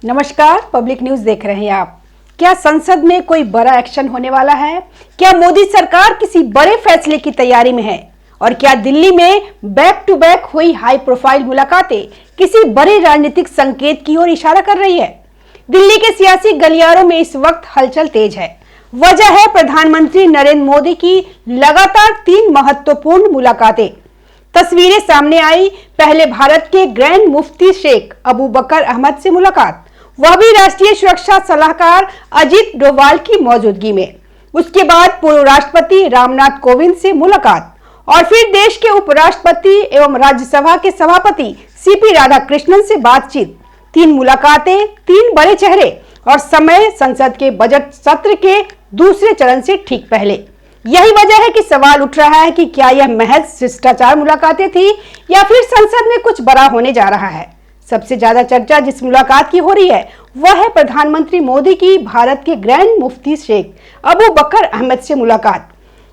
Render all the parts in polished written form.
नमस्कार, public news देख रहे हैं आप। क्या संसद में कोई बड़ा एक्शन होने वाला है? क्या मोदी सरकार किसी बड़े फैसले की तैयारी में है? और क्या दिल्ली में बैक टू बैक हुई हाई प्रोफाइल मुलाकातें किसी बड़े राजनीतिक संकेत की ओर इशारा कर रही है? दिल्ली के सियासी गलियारों में इस वक्त हलचल तेज है। वजह है प्रधानमंत्री नरेंद्र मोदी की लगातार 3 महत्वपूर्ण मुलाकातें। तस्वीरें सामने आई। पहले भारत के ग्रैंड मुफ्ती शेख अबू बकर अहमद से मुलाकात, वह भी राष्ट्रीय सुरक्षा सलाहकार अजीत डोभाल की मौजूदगी में। उसके बाद पूर्व राष्ट्रपति रामनाथ कोविंद से मुलाकात और फिर देश के उपराष्ट्रपति एवं राज्यसभा के सभापति सीपी राधाकृष्णन से बातचीत। 3 मुलाकातें, 3 बड़े चेहरे और समय संसद के बजट सत्र के दूसरे चरण से ठीक पहले। यही वजह है कि सवाल उठ रहा है कि क्या यह महज शिष्टाचार मुलाकातें थी या फिर संसद में कुछ बड़ा होने जा रहा है। सबसे ज्यादा चर्चा जिस मुलाकात की हो रही है वह है प्रधानमंत्री मोदी की भारत के ग्रैंड मुफ्ती शेख अबू बकर अहमद से मुलाकात।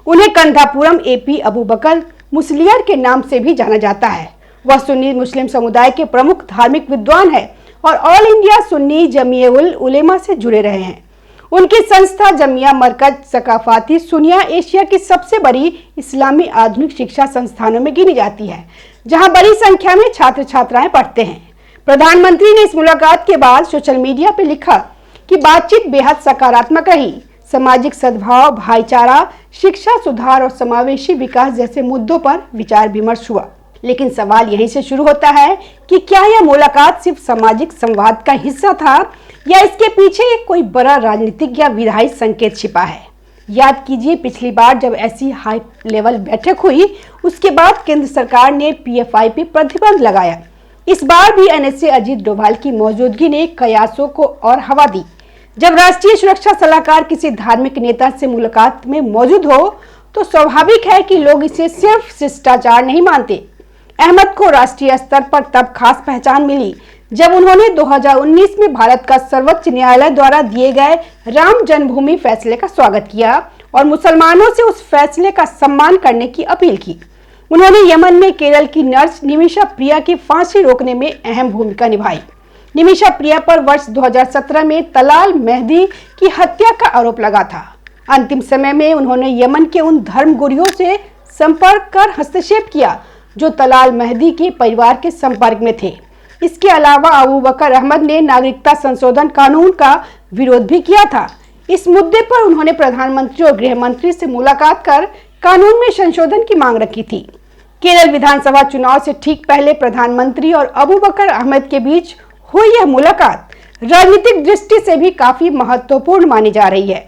उन्हें कंधापुरम एपी अबू बकर मुसलियार के नाम से भी जाना जाता है। वह सुन्नी मुस्लिम समुदाय के प्रमुख धार्मिक विद्वान है और ऑल इंडिया सुन्नी जमीयत उलेमा से जुड़े रहे हैं। उनकी संस्था जमिया मरकज सकाफाती सुनिया एशिया की सबसे बड़ी इस्लामी आधुनिक शिक्षा संस्थानों में गिनी जाती है, जहां बड़ी संख्या में छात्र छात्राएं पढ़ते हैं। प्रधानमंत्री ने इस मुलाकात के बाद सोशल मीडिया पर लिखा कि बातचीत बेहद सकारात्मक रही। सामाजिक सद्भाव, भाईचारा, शिक्षा सुधार और समावेशी विकास जैसे मुद्दों पर विचार विमर्श हुआ। लेकिन सवाल यहीं से शुरू होता है कि क्या यह मुलाकात सिर्फ सामाजिक संवाद का हिस्सा था या इसके पीछे कोई बड़ा राजनीतिक या विधायी संकेत छिपा है। याद कीजिए, पिछली बार जब ऐसी हाई लेवल बैठक हुई उसके बाद केंद्र सरकार ने पीएफआई पर प्रतिबंध लगाया। इस बार भी एनएसए अजीत डोभाल की मौजूदगी ने कयासों को और हवा दी। जब राष्ट्रीय सुरक्षा सलाहकार किसी धार्मिक नेता से मुलाकात में मौजूद हो तो स्वाभाविक है कि लोग इसे सिर्फ शिष्टाचार नहीं मानते। अहमद को राष्ट्रीय स्तर पर तब खास पहचान मिली जब उन्होंने 2019 में भारत का सर्वोच्च न्यायालय द्वारा दिए गए राम जन्मभूमि फैसले का स्वागत किया और मुसलमानों से उस फैसले का सम्मान करने की अपील की। उन्होंने यमन में केरल की नर्स निमिषा प्रिया की फांसी रोकने में अहम भूमिका निभाई। निमिषा प्रिया पर वर्ष 2017 में तलाल मेहदी की हत्या का आरोप लगा था। अंतिम समय में उन्होंने यमन के उन धर्मगुरुओं से संपर्क कर हस्तक्षेप किया जो तलाल मेहदी के परिवार के संपर्क में थे। इसके अलावा अबू बकर अहमद ने नागरिकता संशोधन कानून का विरोध भी किया था। इस मुद्दे पर उन्होंने प्रधानमंत्री और गृह मंत्री से मुलाकात कर कानून में संशोधन की मांग रखी थी। केरल विधानसभा चुनाव से ठीक पहले प्रधानमंत्री और अबू बकर अहमद के बीच हुई यह मुलाकात राजनीतिक दृष्टि से भी काफी महत्वपूर्ण मानी जा रही है।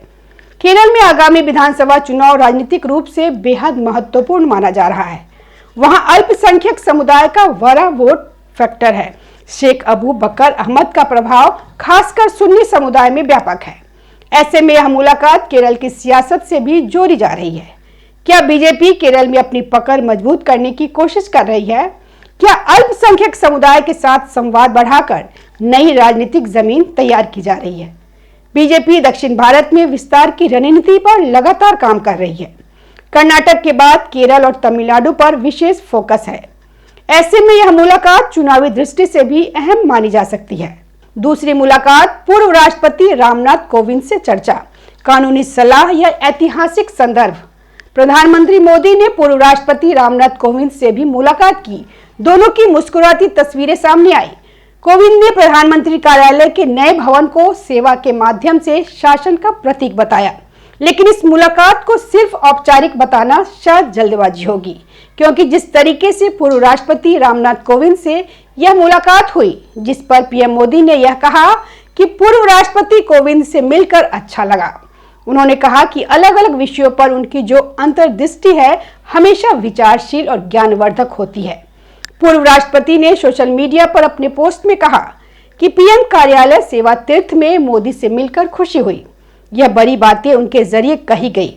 केरल में आगामी विधानसभा चुनाव राजनीतिक रूप से बेहद महत्वपूर्ण माना जा रहा है। वहां अल्पसंख्यक समुदाय का बड़ा वोट फैक्टर है। शेख अबू बकर अहमद का प्रभाव खासकर सुन्नी समुदाय में व्यापक है। ऐसे में यह मुलाकात केरल की सियासत से भी जोड़ी जा रही है। क्या बीजेपी केरल में अपनी पकड़ मजबूत करने की कोशिश कर रही है? क्या अल्पसंख्यक समुदाय के साथ संवाद बढ़ाकर नई राजनीतिक जमीन तैयार की जा रही है? बीजेपी दक्षिण भारत में विस्तार की रणनीति पर लगातार काम कर रही है। कर्नाटक के बाद केरल और तमिलनाडु पर विशेष फोकस है। ऐसे में यह मुलाकात चुनावी दृष्टि से भी अहम मानी जा सकती है। दूसरी मुलाकात पूर्व राष्ट्रपति रामनाथ कोविंद से चर्चा, कानूनी सलाह या ऐतिहासिक संदर्भ। प्रधानमंत्री मोदी ने पूर्व राष्ट्रपति रामनाथ कोविंद से भी मुलाकात की। दोनों की मुस्कुराती तस्वीरें सामने आई। कोविंद ने प्रधानमंत्री कार्यालय के नए भवन को सेवा के माध्यम से शासन का प्रतीक बताया। लेकिन इस मुलाकात को सिर्फ औपचारिक बताना शायद जल्दबाजी होगी, क्योंकि जिस तरीके से पूर्व राष्ट्रपति रामनाथ कोविंद से यह मुलाकात हुई, जिस पर पीएम मोदी ने यह कहा कि पूर्व राष्ट्रपति कोविंद से मिलकर अच्छा लगा। उन्होंने कहा कि अलग अलग विषयों पर उनकी जो अंतर्दृष्टि है हमेशा विचारशील और ज्ञानवर्धक होती है। पूर्व राष्ट्रपति ने सोशल मीडिया पर अपने पोस्ट में कहा कि पीएम कार्यालय सेवा तीर्थ में मोदी से मिलकर खुशी हुई। यह बड़ी बातें उनके जरिए कही गई।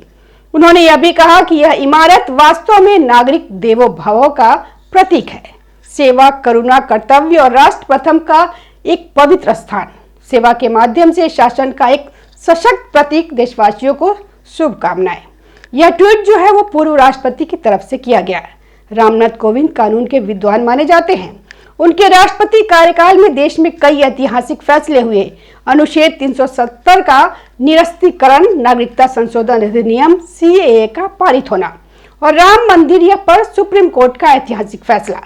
उन्होंने यह भी कहा कि यह इमारत वास्तव में नागरिक देवो भवो का प्रतीक है। सेवा, करुणा, कर्तव्य और राष्ट्र प्रथम का एक पवित्र स्थान। सेवा के माध्यम से शासन का एक सशक्त प्रतीक। देशवासियों को शुभकामनाएं। यह ट्वीट जो है वो पूर्व राष्ट्रपति की तरफ से किया गया है। रामनाथ कोविंद कानून के विद्वान माने जाते हैं। उनके राष्ट्रपति कार्यकाल में देश में कई ऐतिहासिक फैसले हुए। अनुच्छेद 370 का निरस्तीकरण, नागरिकता संशोधन अधिनियम CAA का पारित होना और राम मंदिर पर सुप्रीम कोर्ट का ऐतिहासिक फैसला।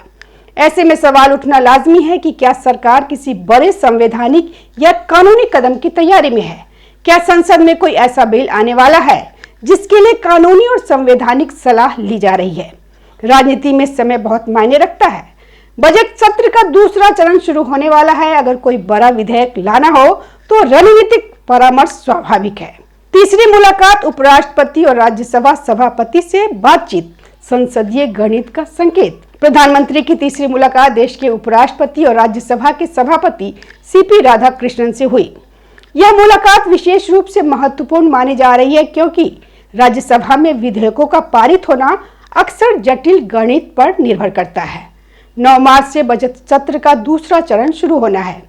ऐसे में सवाल उठना लाजमी है कि क्या सरकार किसी बड़े संवैधानिक या कानूनी कदम की तैयारी में है? क्या संसद में कोई ऐसा बिल आने वाला है जिसके लिए कानूनी और संवैधानिक सलाह ली जा रही है? राजनीति में समय बहुत मायने रखता है। बजट सत्र का दूसरा चरण शुरू होने वाला है। अगर कोई बड़ा विधेयक लाना हो तो रणनीतिक परामर्श स्वाभाविक है। तीसरी मुलाकात उपराष्ट्रपति और राज्यसभा सभापति से बातचीत, संसदीय गणित का संकेत। प्रधानमंत्री की तीसरी मुलाकात देश के उपराष्ट्रपति और राज्यसभा के सभापति CP राधाकृष्णन से हुई। यह मुलाकात विशेष रूप से महत्वपूर्ण मानी जा रही है क्योंकि राज्यसभा में विधेयकों का पारित होना अक्सर जटिल गणित पर निर्भर करता है। 9 मार्च से बजट सत्र का दूसरा चरण शुरू होना है।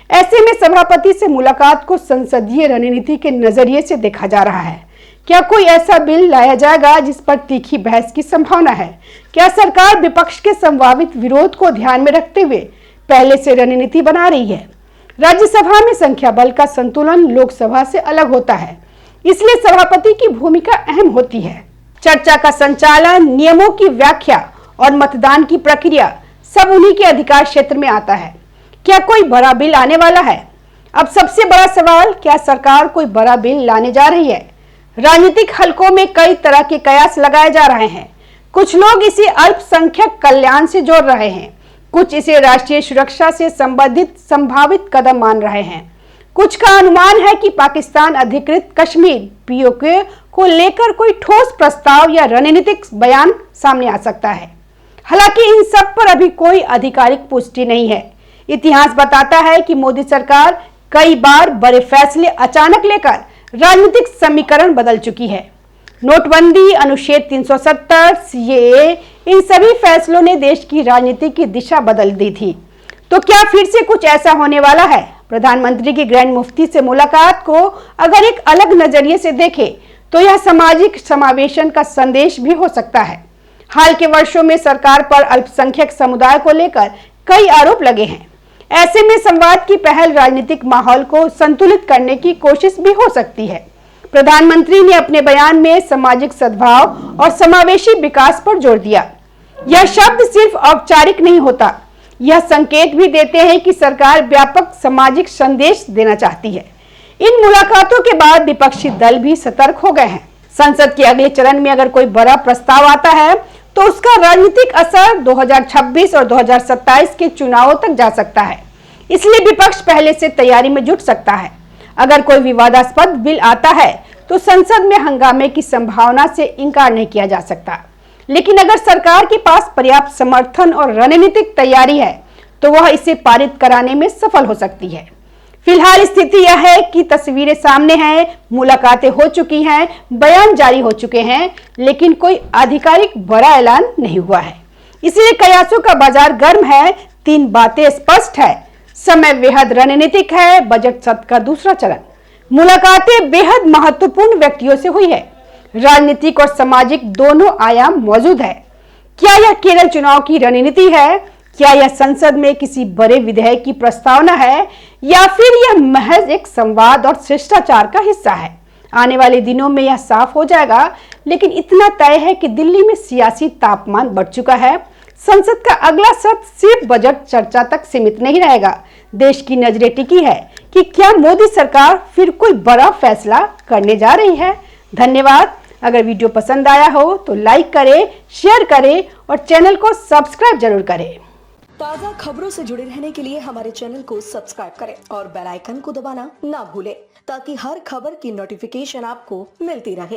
ऐसे में सभापति से मुलाकात को संसदीय रणनीति के नजरिए से देखा जा रहा है। क्या कोई ऐसा बिल लाया जाएगा जिस पर तीखी बहस की संभावना है? क्या सरकार विपक्ष के संभावित विरोध को ध्यान में रखते हुए पहले से रणनीति बना रही है? राज्यसभा में संख्या बल का संतुलन लोकसभा से अलग होता है, इसलिए सभापति की भूमिका अहम होती है। चर्चा का संचालन, नियमों की व्याख्या और मतदान की प्रक्रिया सब उन्हीं के अधिकार क्षेत्र में आता है। क्या कोई बड़ा बिल आने वाला है? अब सबसे बड़ा सवाल, क्या सरकार कोई बड़ा बिल लाने जा रही है? राजनीतिक हलकों में कई तरह के कयास लगाए जा रहे हैं। कुछ लोग इसे अल्पसंख्यक कल्याण से जोड़ रहे हैं, कुछ इसे राष्ट्रीय सुरक्षा से संबंधित संभावित कदम मान रहे हैं। कुछ का अनुमान है कि पाकिस्तान अधिकृत कश्मीर POK को लेकर कोई ठोस प्रस्ताव या रणनीतिक बयान सामने आ सकता है। हालांकि इन सब पर अभी कोई आधिकारिक पुष्टि नहीं है। इतिहास बताता है कि मोदी सरकार कई बार बड़े फैसले अचानक लेकर राजनीतिक समीकरण बदल चुकी है। नोटबंदी, अनुच्छेद 370, CAA, इन सभी फैसलों ने देश की राजनीति की दिशा बदल दी थी। तो क्या फिर से कुछ ऐसा होने वाला है? प्रधानमंत्री की ग्रैंड मुफ्ती से मुलाकात को अगर एक अलग नजरिए से देखें तो यह सामाजिक समावेशन का संदेश भी हो सकता है। हाल के वर्षों में सरकार पर अल्पसंख्यक समुदाय को लेकर कई आरोप लगे हैं। ऐसे में संवाद की पहल राजनीतिक माहौल को संतुलित करने की कोशिश भी हो सकती है। प्रधानमंत्री ने अपने बयान में सामाजिक सद्भाव और समावेशी विकास पर जोर दिया। यह शब्द सिर्फ औपचारिक नहीं होता, यह संकेत भी देते हैं कि सरकार व्यापक सामाजिक संदेश देना चाहती है। इन मुलाकातों के बाद विपक्षी दल भी सतर्क हो गए हैं। संसद के अगले चरण में अगर कोई बड़ा प्रस्ताव आता है तो उसका राजनीतिक असर 2026 और 2027 के चुनावों तक जा सकता है। इसलिए विपक्ष पहले से तैयारी में जुट सकता है। अगर कोई विवादास्पद बिल आता है तो संसद में हंगामे की संभावना से इनकार नहीं किया जा सकता। लेकिन अगर सरकार के पास पर्याप्त समर्थन और रणनीतिक तैयारी है तो वह इसे पारित कराने में सफल हो सकती है। फिलहाल स्थिति यह है कि तस्वीरें सामने हैं, मुलाकातें हो चुकी हैं, बयान जारी हो चुके हैं, लेकिन कोई आधिकारिक बड़ा ऐलान नहीं हुआ है। इसलिए कयासों का बाजार गर्म है। 3 बातें स्पष्ट है, समय बेहद रणनीतिक है, बजट सत्र का दूसरा चरण, मुलाकातें बेहद महत्वपूर्ण व्यक्तियों से हुई है, राजनीतिक और सामाजिक दोनों आयाम मौजूद है। क्या यह केरल चुनाव की रणनीति है? क्या यह संसद में किसी बड़े विधेयक की प्रस्तावना है या फिर यह महज एक संवाद और शिष्टाचार का हिस्सा है? आने वाले दिनों में यह साफ हो जाएगा। लेकिन इतना तय है कि दिल्ली में सियासी तापमान बढ़ चुका है। संसद का अगला सत्र सिर्फ बजट चर्चा तक सीमित नहीं रहेगा। देश की नजरें टिकी है कि क्या मोदी सरकार फिर कोई बड़ा फैसला करने जा रही है। धन्यवाद। अगर वीडियो पसंद आया हो तो लाइक करें, शेयर करें और चैनल को सब्सक्राइब जरूर करें। ताज़ा खबरों से जुड़े रहने के लिए हमारे चैनल को सब्सक्राइब करें और बेल आइकन को दबाना ना भूलें ताकि हर खबर की नोटिफिकेशन आपको मिलती रहे।